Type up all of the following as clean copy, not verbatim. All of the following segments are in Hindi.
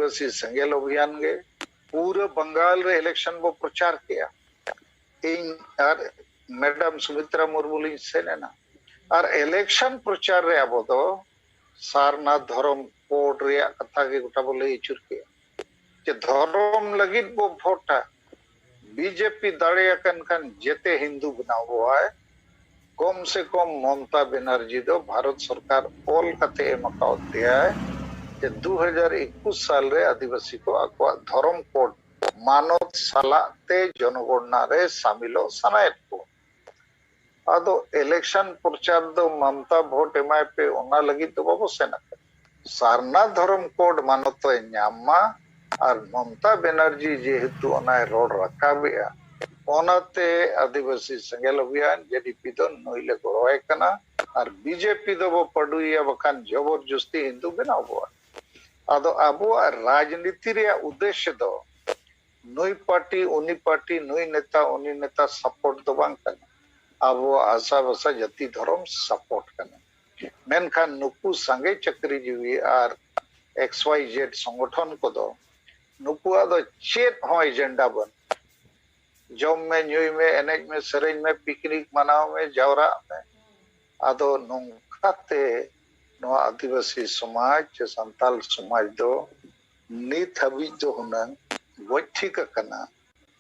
आदिवासी सेंगेल अभियान गे पूरा बंगाल रे इलेक्शन बो प्रचार किया इन और मैडम सुमित्रा मुर्मू लिन सेना और इलेक्शन प्रचार रे अब दो सारनाथ धर्म कोड रे कथा के गोटा बोले इचुर किया जे धर्म लगित बो भोटा बीजेपी दाड़े अकन जेते हिंदू बनावो है कम से कम ममता बनर्जी दो भारत सरकार ऑल कते मकाउ दिया है जे 2021 साल रे आदिवासी को आकवा धर्म कोड मानव सालाते जनगणना रे शामिलो सनायत को आदो इलेक्शन प्रचार दो ममता वोट एमाय पे ओना लगी तो बाबो सेना सारना धर्म कोड मानवते न्यामा और ममता बनर्जी जेहेतु ओना रोड रकाबिया ओनाते आदिवासी सेंगेल अभियान जेडीपी दो नइले गड़वाय कना और बीजेपी दो बो पडुया बखान जबरदस्ती हिंदू बनाव बो आदो अबो राजनीति रे उद्देश्य दो नुई पार्टी नुई नेता उनी नेता सपोर्ट दो बांग कना अबो आशा बसा जाति धर्म सपोर्ट कना मेनखान नुकु संगे चक्री जीवी और XYZ संगठन को दो नुकु आदो चेत हो एजेंडा बन जम में न्यूई में एनेज में सरेज में पिकनिक मनाव में जावरा में आदो नोंखाते नो आदिवासी समाज चे संताल समाज दो नित हबी दो हुनंग ठीक कना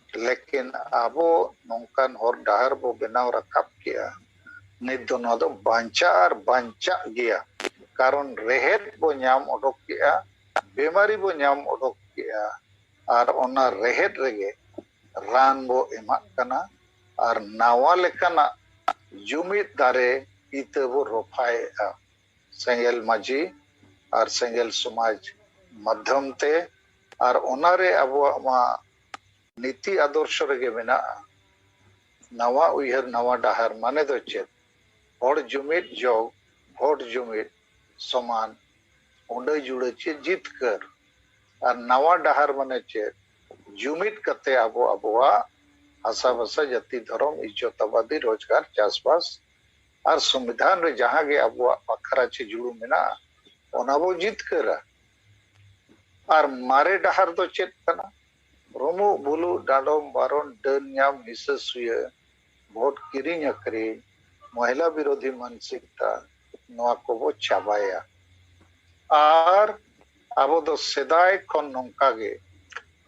लेकिन आबो नोंकान हर डाहर बो बनाव रकाब किया नित दो नो दो बांचा गया कारण रेहेद बो न्याम ओडोक किया बेमारी बो न्याम ओडोक किया और ओना रेहेद रेगे रान बो एमाक कना और नावा लेकाना जुमित दारे इते बो रोफाए सेंगेल माजी और सेंगेल समाज मध्यम ते और ओनारे अबो मा नीति आदर्श रेगे मेना नवा उयहर नवा डाहर माने दो चेत होड़ जुमित जोग भोट जुमित समान ओंडे जुड़े चे जीत कर और नवा डाहर माने चेत जुमित कते अबो अबोआ आशा बसा जाति धर्म इज्जतवादी रोजगार चाषबास और संविधान रे जहां गे अबोआ अखरा चे जुड़ू मेना ओना बो जीत कर और मारे डाहर दो चेत कना रोमो बुलु डाडोम बारोन डन्याम हिससुय भोट किरिंग अकरी महिला विरोधी मानसिकता नवा को बो चाबाया और अबो दो सेदाय खन नोंका गे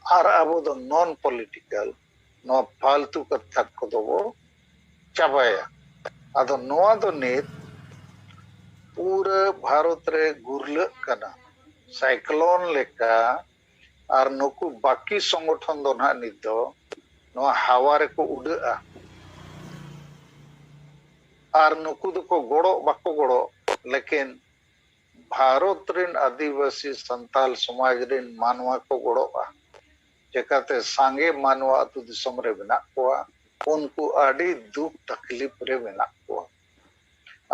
और अबो दो नॉन पॉलिटिकल नो फालतू कथा को दो वो चाबाया अदो नोआ दो नित पूरे भारत रे गुरल कना साइक्लोन लेका और नुकु बाकी संगठन दो ना नित दो नोआ हवा रे को उड़ा और नुकु दो को गोड़ो बाको गोड़ो लेकिन भारत रिन आदिवासी संताल समाज रिन मानवा को गोड़ो जेकाते सांगे मानवा अतु दिसम रे बना कोआ उनको आड़ी दुख तकलीफ रे बना कोआ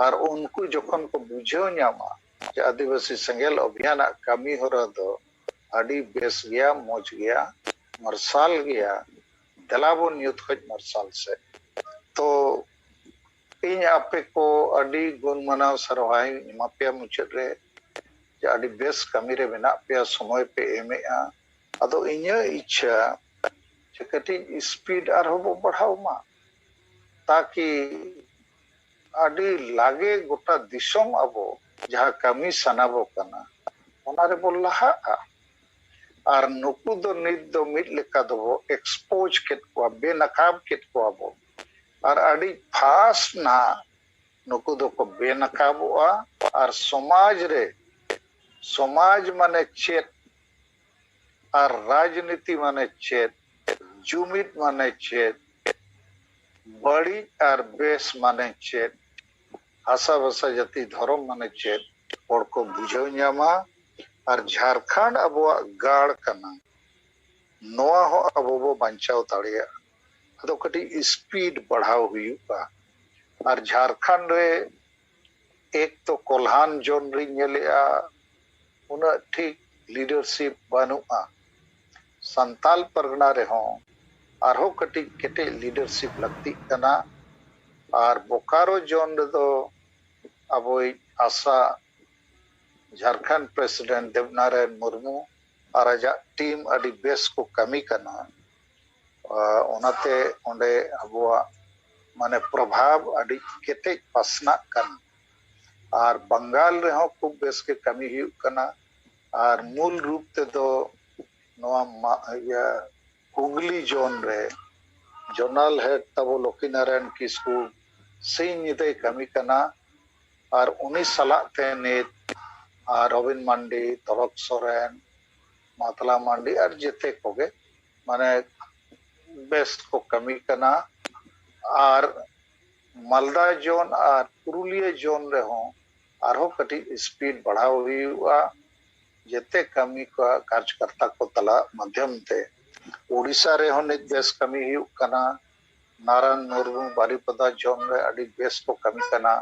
और उनको जखन को बुझेव न्यामा जे आदिवासी सेंगेल अभियान कामी होरा दो आड़ी बेस गया मौज गया मरसाल गया दलाबो न्यूत खज मरसाल से तो इन आपे को आड़ी गुण मनाव सरवाई मापिया मुचद रे जे आड़ी बेस कामी रे बना पे समय पे एमेआ अदो इन्या इच्छा चकटी स्पीड आर हो बढ़ाओ मा ताकि आडी लागे गोटा दिसम अबो जहां कमी सनाबो कना ओनारे बोल लहा और नुकु दो नित दो मिट लेका दो एक्सपोज केट को बेनकाब केट को अबो और आडी फास्ट ना नुकु दो को बेनकाबोआ और समाज माने चेत और राजनीति माने चेत जुमित माने चेत बड़ी और बेस माने चेत आशा बसा जाति धर्म माने चेत और को बुझाव न्यामा और झारखंड अबो गाड़ कना नोआ हो अबो बो बंचाव ताड़िया अदो कटी स्पीड बढ़ाव हुयुका और झारखंड रे एक तो कोल्हान जोन री नेलेआ उना ठीक लीडरशिप बानुआ संताल परगना रे हो आरो कटी केटे लीडरशिप लगती कना और बोकारो जोन दो अबो आशा झारखंड प्रेसिडेंट देवनारायण मुर्मू और आजा टीम अड़ी बेस को कमी करना ओनाते ओंडे अबुआ माने प्रभाव अड़ी केते पासना कन और बंगाल रे हो खूब बेस के कमी हुई कना और मूल रूप ते दो नवा या हुगली जोन रे जोनल हेड तबो लक्ष्मीनारायण किस्कू सिंह निते कमी कना और 19 साल ते नित और रविन मांडी तलक सोरेन मातला मांडी और जेते कोगे माने बेस को कमी कना और मालदा जोन और पुरुलिया जोन रे हो आरो कटी स्पीड बढ़ाव हुआ जेते कमी का कार्यकर्ता को तला माध्यम ते ओडिशा रे हो नित बेस कमी हुई कना नारायण मुर्मू बारिपदा जोन रे अड़ी बेस को कमी कना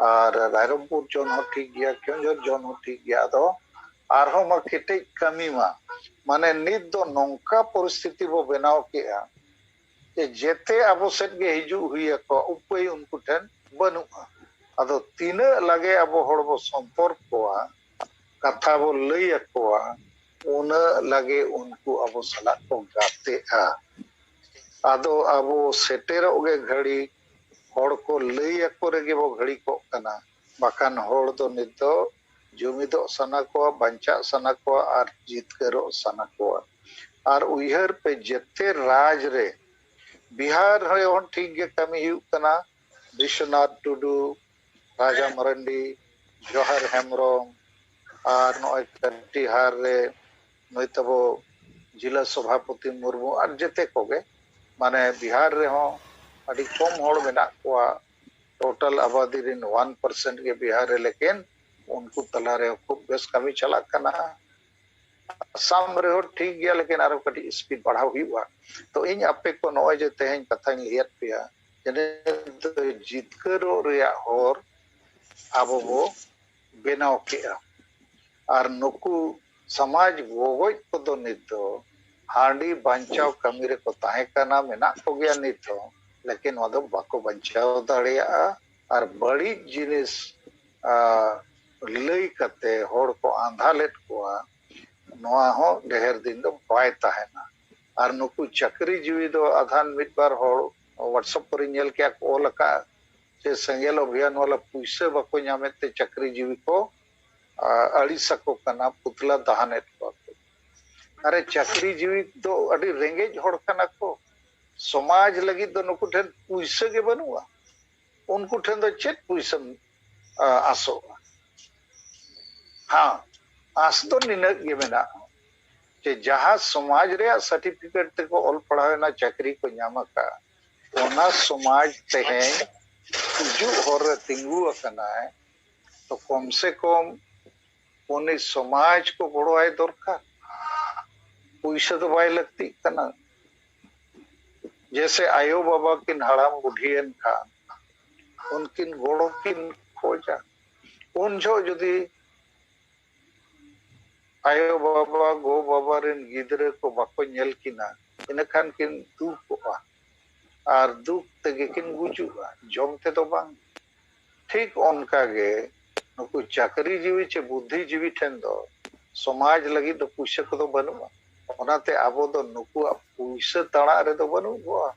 और रायरंगपुर जोन हो ठीक गया केंद्र जोन हो ठीक गया दो आरो मा केटे कमी मा माने नित दो नौका परिस्थिति वो बनाव किया जे जेते अबो सेट गे हिजु हुई को उपाय उनको ठन बनुआ अदो तीन लगे अबो हड़ बो संपर्क कोआ कथा बो लई अकोआ उन लगे उनको अबो सला को गाते आ अदो अबो सेटेरो गे घड़ी हड़ को लई अको रेगे बो घड़ी को कना बाकान हड़ दो नित दो जुमिदो सना को बंचा सना को और जीतकरो सना को और उइहर पे जेते राज रे बिहार रे on ठीक गे कमी हुई कना विश्वनाथ टुडू राजा मरंडी जोहर हेमरम और नय कटिहार रे नय तबो जिला सभापति मुर्मू और जेते कोगे माने बिहार रे हो अड़ी कम होड़ मेना कोआ टोटल आबादी रिन 1% के बिहार रे लेकिन उनको तला रे खूब बेस कमी चला कना असम रे हो ठीक गया लेकिन आरो कटी स्पीड बढ़ाव हुआ तो इन आपे को नय जे तेहन कथा लियत पिया जने जितकरो रिया और आबो बो बेनाव केआ और नुकु समाज गोगोज को दो नितो हांडी बांचाव कमी रे को ताहे कना मेना को गया नितो लेकिन वदो बाको बांचाव दाड़िया और बड़ी जिनिस लई कते होड़ को आंधा लेट कोआ नोआ हो ढेर दिन दो बाय ताहेना और नुकु चक्री जीवी दो आधान मिट बार होड़ व्हाट्सएप पर नेल क्या कॉल का जे संगेल अभियान वाला पुइसे बको न्यामे ते चक्री जीवी को अड़ी सको कना पुतला दहानेट को अरे चक्री जीवी तो अड़ी रेंगेज होड़ कना को समाज लगी दो नुकु ठेन पुइसे के बनुआ उनको ठेन दो चेत पुइसे आसो हाँ आस तो निनक ये मेना जे जहां समाज रे सर्टिफिकेट ते को ऑल पढ़ावे ना चक्री को न्यामा का ओना समाज तेहे जो होर तिंगु अकना है तो कम से कम उन्हें समाज को बड़ो आय दरकार पैसा तो बाय लगती कना जैसे आयो बाबा किन हड़ाम बुढ़ियन खान उनकिन गोड़ो किन खोजा उन जो यदि आयो बाबा गो बाबा रिन गिदरे को बाको नेल किना इन खान किन दुख को और दुख तेगे किन गुजुआ जमते तो बांग ठीक उनका गे नुकु चाकरी जीवी चे बुद्धि जीवी ठेन दो समाज लगी दो पुइसे को तो बनुआ ओनाते आबो दो नुकु पुइसे तणा रे तो बनुआ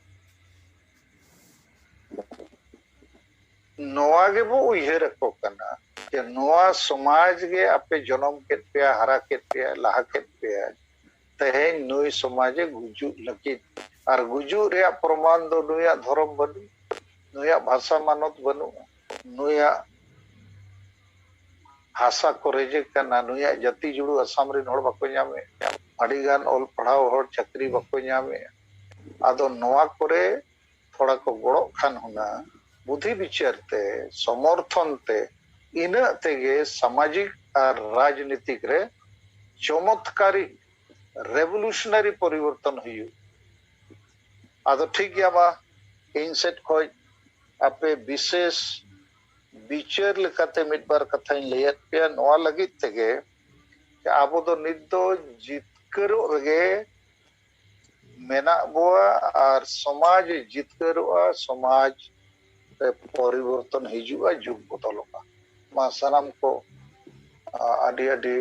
नोआ गे बो उइहेर को कना जे नोआ समाज गे आपे जन्म के पे हरा के पे लाहा के पे तहे नुई समाजे गुजु लगी और गुजु रे प्रमाण दो नुया धर्म बनु नुया भाषा मानत बनु नुया भाषा को रेजे कना नुया जाति जुड़ू असम रिन होड़ बाको न्यामे अड़ीगान ऑल पढ़ाव होड़ चक्री बाको न्यामे आदो नोआ करे थोड़ा को गड़ो खान होना बुद्धि विचार ते समर्थन ते इन तेगे सामाजिक और राजनीतिक रे चमत्कारी रेवोल्यूशनरी परिवर्तन हुई आदो ठीक गया बा इन सेट खोज आपे विशेष विचार लेकाते मिटबार कथा लेयत पे नोआ लगी तेगे आबो दो नित दो जितकरो रगे मेना बोआ और समाज जितकरोआ समाज परिवर्तन हिजुआ जुग बदलोगा मा सनाम को आदि आदि